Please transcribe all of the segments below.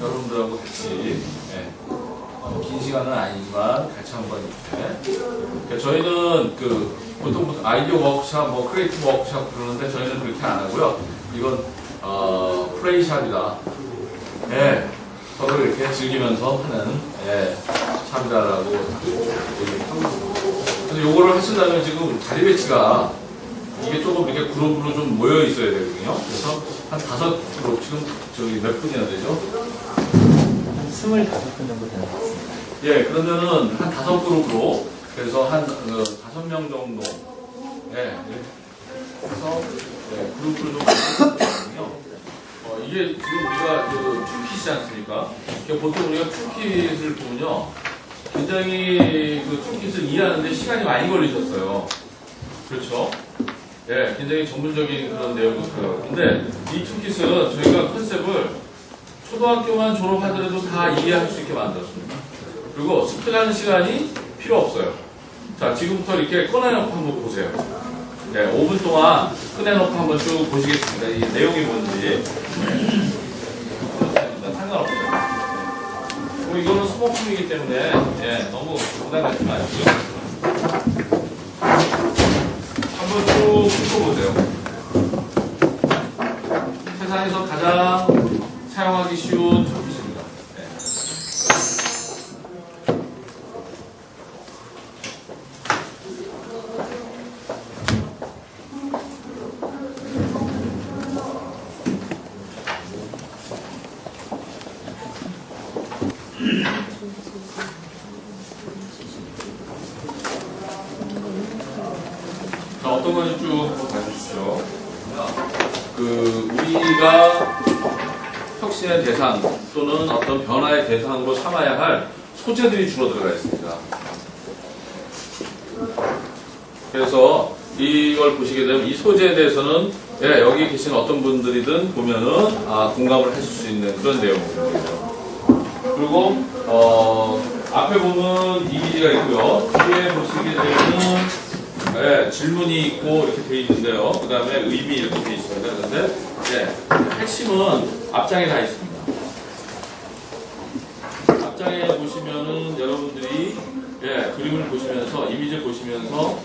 여러분들하고 같이 긴 시간은 아니지만 같이 한번 이렇게 저희는 보통 아이디어 워크샵, 크리에이티브 워크샵 그러는데 저희는 그렇게 안 하고요. 이건 플레이샵이다. 서로 이렇게 즐기면서 하는 샵이다라고 얘기합니다. 그래서 요거를 하시려면 지금 자리 배치가 이게 조금 이렇게 그룹으로 좀 모여 있어야 되거든요. 그래서 한 5그룹, 지금 저기 몇 분이나 되죠? 한 25분 정도 되는 것 같습니다. 그러면은 한 5그룹으로, 그래서 한 5명 정도, 그래서 그룹으로 좀 있거든요. 이게 지금 우리가 툴킷이지 않습니까? 보통 우리가 툴킷을 보면요, 굉장히 툴킷을 이해하는데 시간이 많이 걸리셨어요. 그렇죠? 굉장히 전문적인 그런 내용이었어요. 근데 이 툴킷은 저희가 컨셉을 초등학교만 졸업하더라도 다 이해할 수 있게 만들었습니다. 그리고 습득하는 시간이 필요 없어요. 자, 지금부터 이렇게 꺼내놓고 한번 보세요. 5분 동안 꺼내놓고 한번 쭉 보시겠습니다. 이 내용이 뭔지. 상관없어요. 그리고 이거는 소모품이기 때문에 너무 부담 갖지 마시고요. 한번 쭉 훑어보세요. 세상에서 가장 사용하기 쉬운 툴킷입니다. 자, 어떤 건지 쭉 한번 봐주십시오. 우리가 혁신의 대상 또는 어떤 변화의 대상으로 삼아야 할 소재들이 주로 들어가 있습니다. 그래서 이걸 보시게 되면 이 소재에 대해서는 여기 계신 어떤 분들이든 보면은 공감을 하실 수 있는 그런 내용입니다. 그리고 앞에 보면 이미지가 있고요. 뒤에 보시게 되면은 질문이 있고 이렇게 돼 있는데요. 그 다음에 의미 이렇게 돼 있습니다. 그런데 핵심은 앞장에 다 있습니다. 앞장에 보시면은 여러분들이 그림을 보시면서 이미지를 보시면서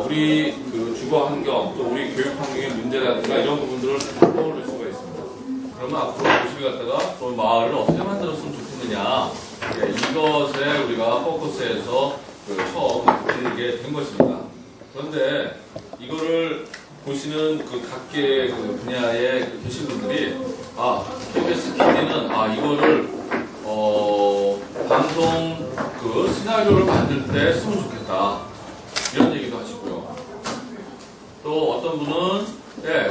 우리 주거 환경 또 우리 교육 환경의 문제라든가 이런 부분들을 떠올릴 수가 있습니다. 그러면 앞으로 도시를 갖다가 또 마을을 어떻게 만들었으면 좋겠느냐, 이것에 우리가 포커스해서 처음 들게 된 것입니다. 그런데 이거를 보시는 각계 분야에 계신 분들이 KBS PD는 이거를 방송 시나리오를 만들 때 쓰면 좋겠다, 이런 얘기도 하시고요. 또 어떤 분은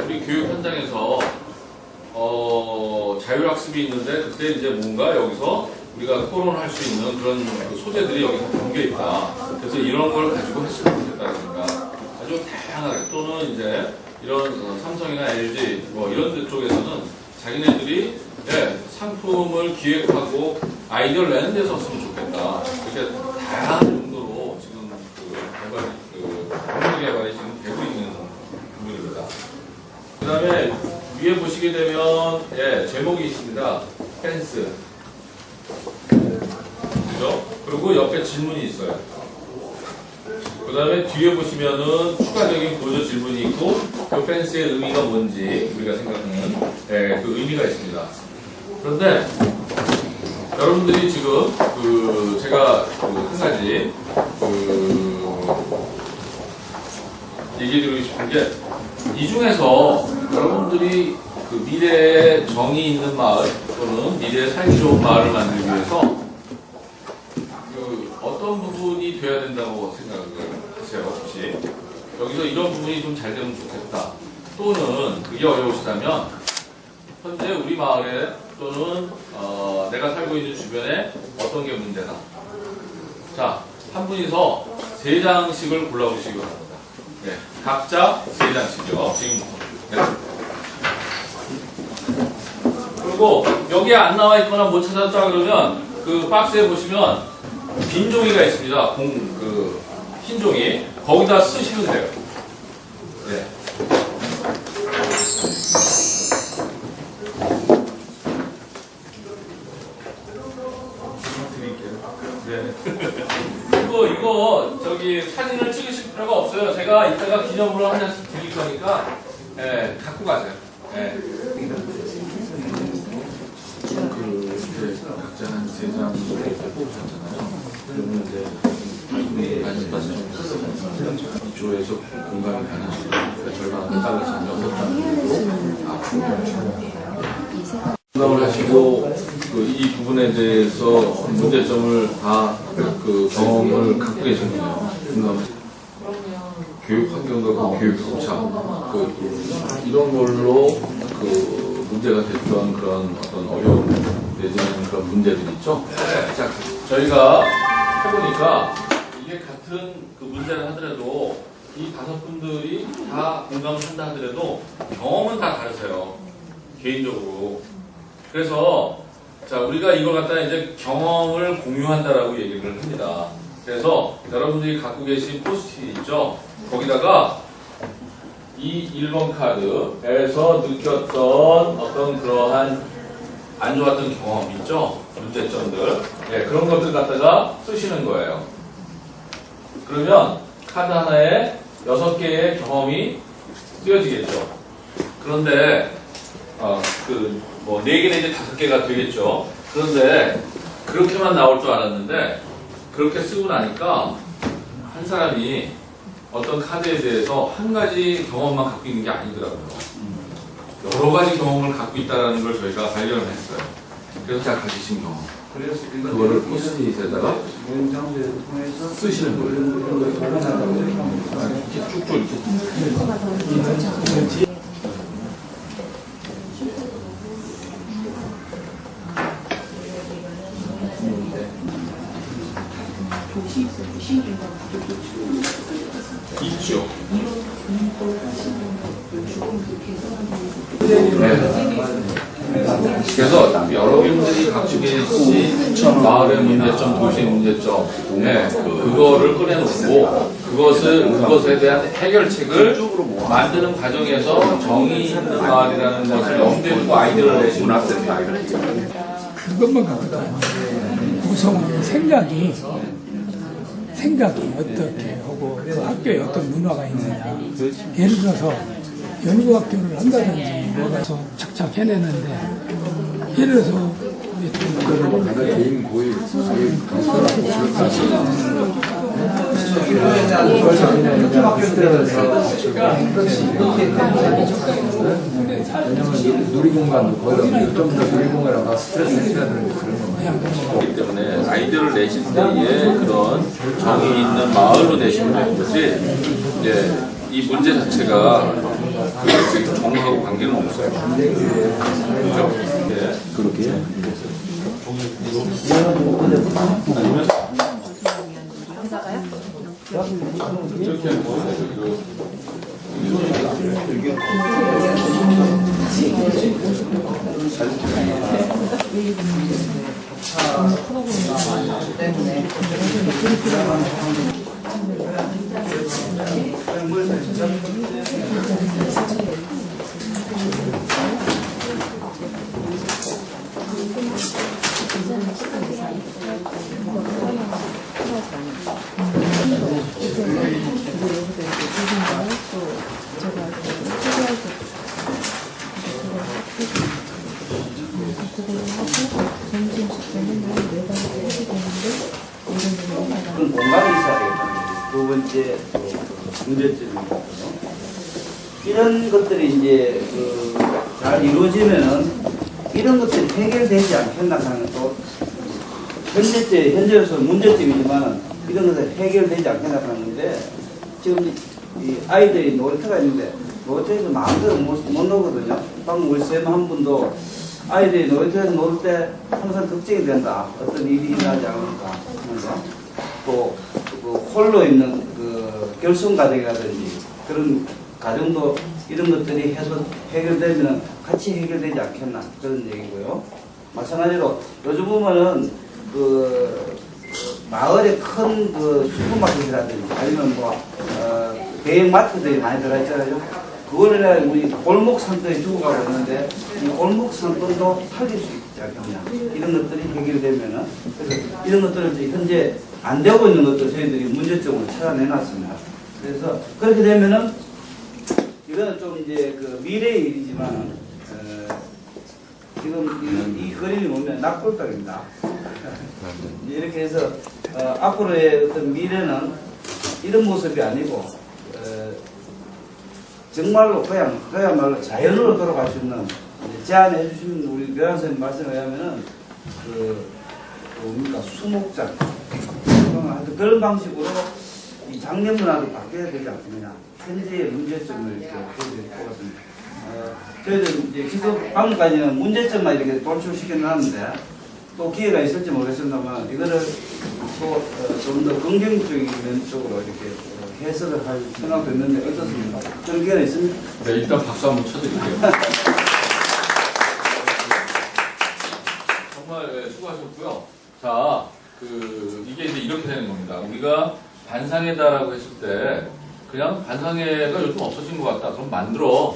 우리 교육 현장에서 자율학습이 있는데 그때 이제 뭔가 여기서 우리가 토론할 수 있는 그런 소재들이 여기서 담겨 있다. 그래서 이런 걸 가지고 했으면 좋겠다든가 아주 다양하게, 또는 이제 이런 삼성이나 LG 이런 데 쪽에서는 자기네들이 상품을 기획하고 아이디어를 내는 데 썼으면 좋겠다. 이렇게 다양한 정도로 지금 공동 개발이 지금 되고 있는 부분입니다. 그 다음에 위에 보시게 되면 제목이 있습니다. 펜스. 그죠? 그리고 옆에 질문이 있어요. 그 다음에 뒤에 보시면은 추가적인 보조 질문이 있고 그 펜스의 의미가 뭔지 우리가 생각하는 그 의미가 있습니다. 그런데 여러분들이 지금 제가 한 가지 얘기드리고 싶은 게, 이 중에서 여러분들이 미래에 정이 있는 마을 또는 미래에 살기 좋은 마을을 만들기 위해서 어떤 부분이 돼야 된다고 생각을 하세요? 혹시 여기서 이런 부분이 좀 잘 되면 좋겠다, 또는 그게 어려우시다면 현재 우리 마을에 또는 내가 살고 있는 주변에 어떤 게 문제다. 자, 한 분이서 3장씩을 골라보시기 바랍니다. 각자 3장씩이요. 지금부터. 그리고 여기에 안 나와 있거나 못 찾았다 그러면 그 박스에 보시면 빈 종이가 있습니다. 흰 종이. 거기다 쓰시면 돼요. 네. 이거 저기 사진을 찍으실 필요가 없어요. 제가 이따가 기념으로 한 장씩 드릴 거니까 예, 갖고 가세요. 예. 각자 한 3장 뽑으셨잖아요. 그러면 이제 이쪽에서 공감이 가능하시고 절반을 따라서 6장으로 공감을 하시고 이 부분에 대해서 문제점을 다 경험을 갖고 계시군요. 교육 환경과 교육 교차 이런 걸로 문제가 됐던 그런 어떤 어려움 내지는 그런 문제들이 있죠. 자, 저희가 해보니까 이게 같은 문제를 하더라도 이 5분들이 다 공감을 한다 하더라도 경험은 다 다르세요. 개인적으로. 그래서 자, 우리가 이걸 갖다 이제 경험을 공유한다라고 얘기를 합니다. 그래서 여러분들이 갖고 계신 포스트잇 있죠? 거기다가 이 1번 카드에서 느꼈던 어떤 그러한 안 좋았던 경험 있죠? 문제점들. 네, 그런 것들 갖다가 쓰시는 거예요. 그러면 카드 하나에 6개의 경험이 쓰여지겠죠. 그런데 4개 내지 5개가 되겠죠. 그런데 그렇게만 나올 줄 알았는데 그렇게 쓰고 나니까 한 사람이 어떤 카드에 대해서 한 가지 경험만 갖고 있는 게 아니더라고요. 여러 가지 경험을 갖고 있다는 걸 저희가 발견을 했어요. 그래서 제가 가지신 경험. 그거를 포스트잇에다가 쓰시는 거예요. 이렇게 쭉쭉 이렇게. 있죠. 네. 그래서 여러분들이 갖고 계신 마을의 문제점, 도시의 문제점, 네. 그거를 꺼내놓고 그것에 대한 해결책을 만드는 과정에서 정의 있는 마을이라는 것을 염두에 두고 아이디어를 내시는 학생들. 그것만 갖고요. 구성하는 생각이 어떻게 하고 그 학교에 어떤 문화가 있느냐. 예를 들어서 연구학교를 한다든지 뭐가 서 착착 해내는데 예를 들어서 개인 고유 누리공간도 거의 좀더 누리공간이라고 스트레스 해소가 되는 그런 그렇기 때문에 아이디어를 내실 때에 그런 정이 있는 마을로 내시면 되는 거지 이제 이 문제 자체가 정하고 관계는 없어요. 그렇죠? 네. 그렇게 이렇게 그런 공간이 있어야 되겠다. 두 번째 문제점이거든요. 이런 것들이 이제 잘 이루어지면은 이런 것들이 해결되지 않겠나 하는 또 현재로서 문제점이지만 이런 것들이 해결되지 않겠나 하는 건데 지금 이 아이들이 놀이터가 있는데 놀이터에서 마음대로 못 놀거든요. 방금 우리 쌤 한 분도 아이들이 놀이터에서 놀 때 항상 걱정이 된다. 어떤 일이 일어나지 않을까 하면서 또 홀로 있는 결손 가정이라든지 그런 가정도 이런 것들이 해결되면 같이 해결되지 않겠나 그런 얘기고요. 마찬가지로 요즘 보면은 마을에 큰 슈퍼마켓이라든지 아니면 대형마트들이 많이 들어있잖아요. 그거를 우리 골목 상권이 죽어가고 있는데 이 골목 상권도 살릴 수 시작했냐 이런 것들이 해결되면은 그래서 이런 것들을 이제 현재 안 되고 있는 것들 저희들이 문제점을 찾아내놨습니다. 그래서 그렇게 되면은 이거는 좀 이제 그 미래의 일이지만 지금 이 그림이 보면 낙골당입니다. 이렇게 해서 앞으로의 어떤 미래는 이런 모습이 아니고 정말로 그야말로 자연으로 돌아갈 수 있는 제안해 주신 우리 교장 선생님 말씀에 의하면은 뭡니까 수목장 그런 방식으로 이 장례 문화도 바뀌어야 되지 않겠느냐 현재의 문제점을 이렇게 보여드릴 것 같습니다. 저희들 이제 기존 방금까지는 문제점만 이렇게 돌출시켜 놨는데 또 기회가 있을지 모르겠습니다만 이거를 또 좀 더 긍정적인 면적으로 이렇게 해석을 할 생각도 있는데 어떻습니까? 그런 기회가 있습니까? 네, 일단 박수 한번 쳐드릴게요. 정말 네, 수고하셨고요. 자, 이게 이제 이렇게 되는 겁니다. 우리가 반상회다라고 했을 때 그냥 반상회가 요즘 없어진 것 같다. 그럼 만들어.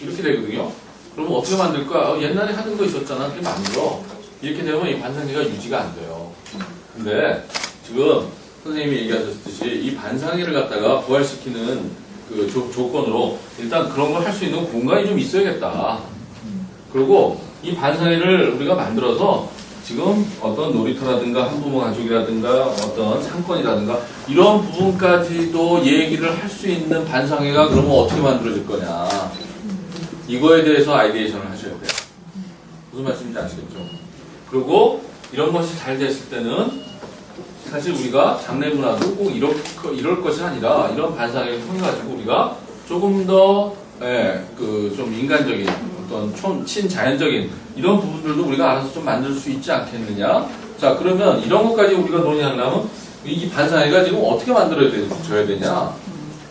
이렇게 되거든요. 그러면 어떻게 만들까? 옛날에 하던 거 있었잖아. 그게 만들어. 이렇게 되면 이 반상회가 유지가 안 돼요. 근데 지금 선생님이 얘기하셨듯이 이 반상회를 갖다가 부활시키는 그 조건으로 일단 그런 걸 할 수 있는 공간이 좀 있어야겠다. 그리고 이 반상회를 우리가 만들어서 지금 어떤 놀이터라든가 한부모 가족이라든가 어떤 상권이라든가 이런 부분까지도 얘기를 할 수 있는 반상회가 그러면 어떻게 만들어질 거냐. 이거에 대해서 아이디에이션을 하셔야 돼요. 무슨 말씀인지 아시겠죠? 그리고 이런 것이 잘 됐을 때는 사실 우리가 장례문화도 꼭 이럴 것이 아니라 이런 반상회를 통해가지고 우리가 조금 더 좀 인간적인 어떤 친자연적인 이런 부분들도 우리가 알아서 좀 만들 수 있지 않겠느냐. 자, 그러면 이런 것까지 우리가 논의하려면 이 반상회가 지금 어떻게 만들어져야 되냐.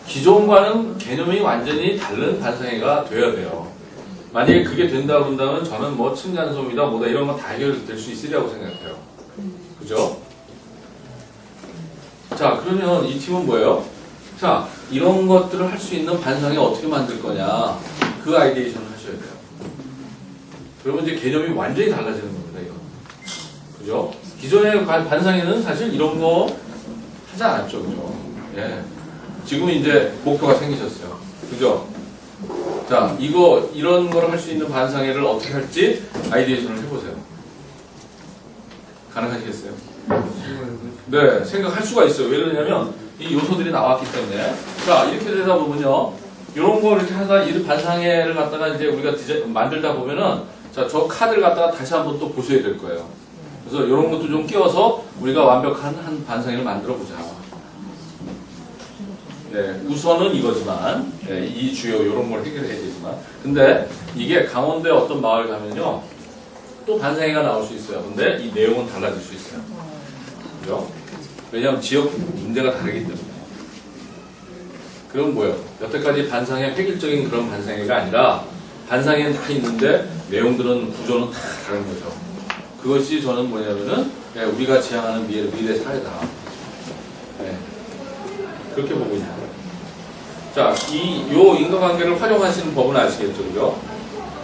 기존과는 개념이 완전히 다른 반상회가 되어야 돼요. 만약에 그게 된다고 한다면 저는 뭐 층간소음이다 뭐다 이런 거 다 해결될 수 있으리라고 생각해요. 그죠? 자, 그러면 이 팀은 뭐예요? 자, 이런 것들을 할 수 있는 반상회 어떻게 만들 거냐. 그 아이디에이션을 하셔야 돼요. 그러면 이제 개념이 완전히 달라지는 겁니다, 이거. 그죠? 기존의 반상회는 사실 이런 거 하지 않았죠, 그죠? 예. 지금은 이제 목표가 생기셨어요. 그죠? 자, 이런 걸 할 수 있는 반상회를 어떻게 할지 아이디에이션을 해보세요. 가능하시겠어요? 네, 생각할 수가 있어요. 왜 그러냐면, 이 요소들이 나왔기 때문에. 자, 이렇게 되다 보면요. 이런 거 이렇게 하다, 이 반상회를 갖다가 이제 우리가 만들다 보면은, 자, 저 카드를 갖다가 다시 한번 또 보셔야 될 거예요. 그래서 이런 것도 좀 끼워서 우리가 완벽한 한 반상회를 만들어 보자. 네, 우선은 이거지만, 네, 이 주요 이런 걸 해결해야 되지만, 근데 이게 강원도에 어떤 마을 가면요, 또 반상회가 나올 수 있어요. 근데 이 내용은 달라질 수 있어요. 그죠? 왜냐하면 지역 문제가 다르기 때문에. 그럼 뭐예요? 여태까지 반상회 획일적인 그런 반상회가 아니라 반상회는 다 있는데 내용들은 구조는 다 다른 거죠. 그것이 저는 뭐냐면은 네, 우리가 지향하는 미래 사회다. 네. 그렇게 보고 있는 거예요. 자, 요 인과관계를 활용하시는 법은 아시겠죠, 그죠?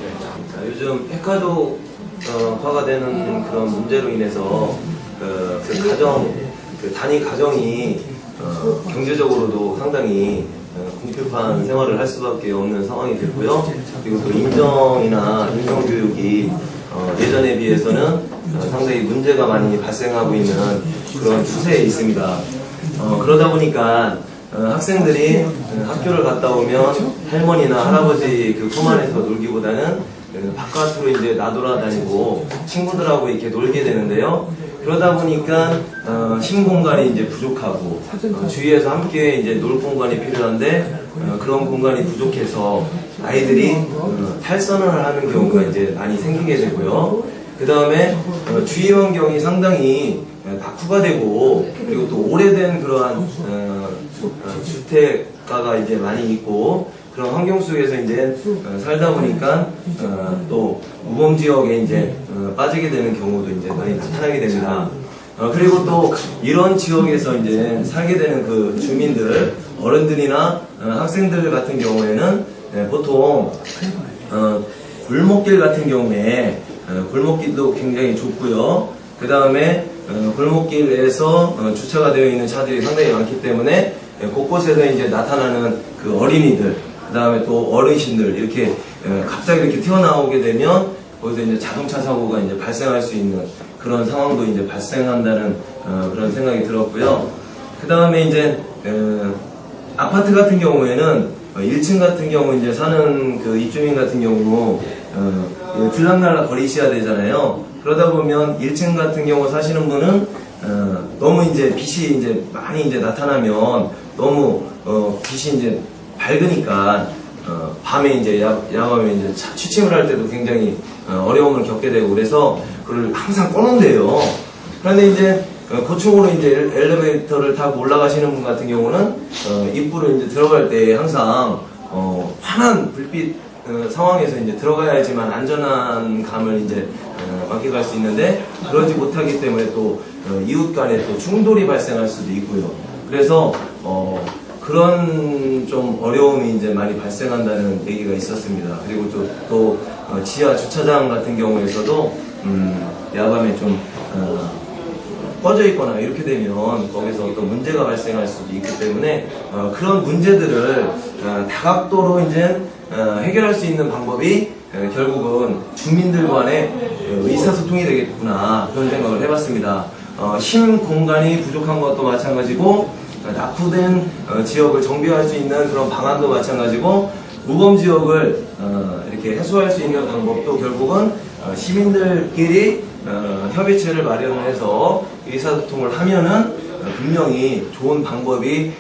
네. 자, 요즘 핵가족화가 되는 그런 문제로 인해서 단위 가정이 경제적으로도 상당히 궁핍한 생활을 할 수밖에 없는 상황이 됐고요. 그리고 또 인성교육이 예전에 비해서는 상당히 문제가 많이 발생하고 있는 그런 추세에 있습니다. 그러다 보니까 학생들이 학교를 갔다 오면 할머니나 할아버지 품 안에서 놀기보다는 바깥으로 이제 나돌아다니고 친구들하고 이렇게 놀게 되는데요. 그러다 보니까 쉼 공간이 이제 부족하고 주위에서 함께 이제 놀 공간이 필요한데 그런 공간이 부족해서 아이들이 탈선을 하는 경우가 이제 많이 생기게 되고요. 그 다음에 주위 환경이 상당히 낙후가 되고 그리고 또 오래된 그러한 주택가가 이제 많이 있고 그런 환경 속에서 이제 살다 보니까 또 우범 지역에 이제 빠지게 되는 경우도 이제 많이 나타나게 됩니다. 그리고 또 이런 지역에서 이제 살게 되는 그 주민들, 어른들이나 학생들 같은 경우에는 보통 골목길 같은 경우에 골목길도 굉장히 좁고요. 그 다음에 골목길에서 주차가 되어 있는 차들이 상당히 많기 때문에 곳곳에서 이제 나타나는 그 어린이들, 그 다음에 또 어르신들 이렇게 갑자기 이렇게 튀어나오게 되면 거기서 이제 자동차 사고가 이제 발생할 수 있는 그런 상황도 이제 발생한다는 그런 생각이 들었고요. 그 다음에 이제 아파트 같은 경우에는 1층 같은 경우 이제 사는 그 입주민 같은 경우 들락날락 거리셔야 되잖아요. 그러다 보면 1층 같은 경우 사시는 분은 너무 이제 빛이 이제 많이 이제 나타나면 너무 빛이 이제 밝으니까 밤에 이제 야밤에 이제 취침을 할 때도 굉장히 어려움을 겪게 되고 그래서 그걸 항상 꺼놓는데요. 그런데 이제 고층으로 이제 엘리베이터를 타고 올라가시는 분 같은 경우는 입구로 이제 들어갈 때 항상 환한 불빛 상황에서 이제 들어가야지만 안전한 감을 이제 만끽할 수 있는데 그러지 못하기 때문에 또 이웃 간에 또 충돌이 발생할 수도 있고요. 그래서 그런 좀 어려움이 이제 많이 발생한다는 얘기가 있었습니다. 그리고 또 지하 주차장 같은 경우에서도 야밤에 좀 꺼져 있거나 이렇게 되면 거기서 어떤 문제가 발생할 수도 있기 때문에 그런 문제들을 다각도로 이제 해결할 수 있는 방법이 결국은 주민들 간의 의사소통이 되겠구나 그런 생각을 해봤습니다. 심 공간이 부족한 것도 마찬가지고 낙후된 지역을 정비할 수 있는 그런 방안도 마찬가지고 무범 지역을 이렇게 해소할 수 있는 방법도 결국은 시민들끼리 협의체를 마련을 해서 의사소통을 하면은 분명히 좋은 방법이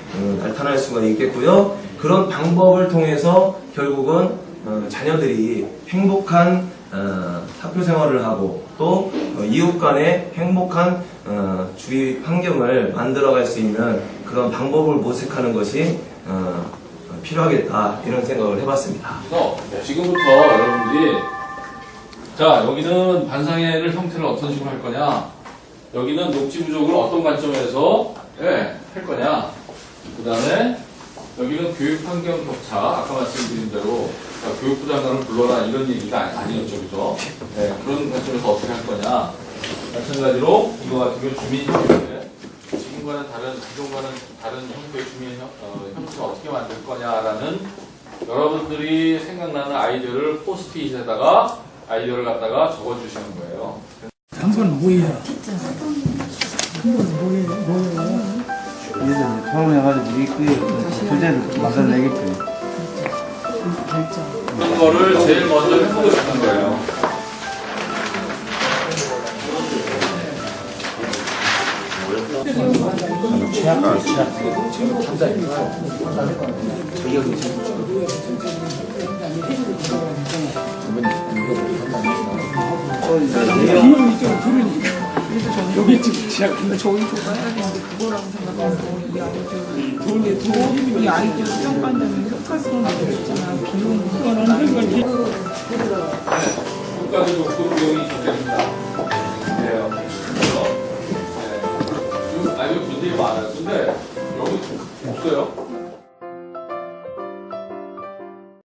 나타날 수가 있겠고요. 그런 방법을 통해서 결국은 자녀들이 행복한 학교 생활을 하고 또 이웃 간의 행복한 주위 환경을 만들어갈 수 있는 그런 방법을 모색하는 것이 필요하겠다 이런 생각을 해봤습니다. 그래서 지금부터 여러분들이 자 여기는 반상회를 형태를 어떤 식으로 할 거냐, 여기는 녹지 부족을 어떤 관점에서 할 거냐, 그 다음에 여기는 교육 환경 격차, 아까 말씀드린 대로 교육부 장관을 불러라 이런 얘기가 아니었죠, 그죠? 네, 그런 관점에서 어떻게 할 거냐. 마찬가지로 이거 같은 경우 주민협의회, 지금과는 다른, 기존과는 다른 형태의 형태를 어떻게 만들 거냐라는 여러분들이 생각나는 아이디어를 포스트잇에다가 아이디어를 갖다가 적어주시는 거예요. 한번 모여요. 얘들 토론해가지고 우리 그 주제를 만들어내겠죠. 이거를 제일 먼저 해보고 싶은 거예요. 비용이 좀 들으니까 여기 지금 시작한다. 저희 조사해야 되는데 그거라고 생각해서 이게 아니죠. 우리 아이들 수정받는 효과성은 없잖아. 비용이 국가도 좋고 비용이 좋겠습니다. 그래요. 그래서 아주 문제가 많아요. 근데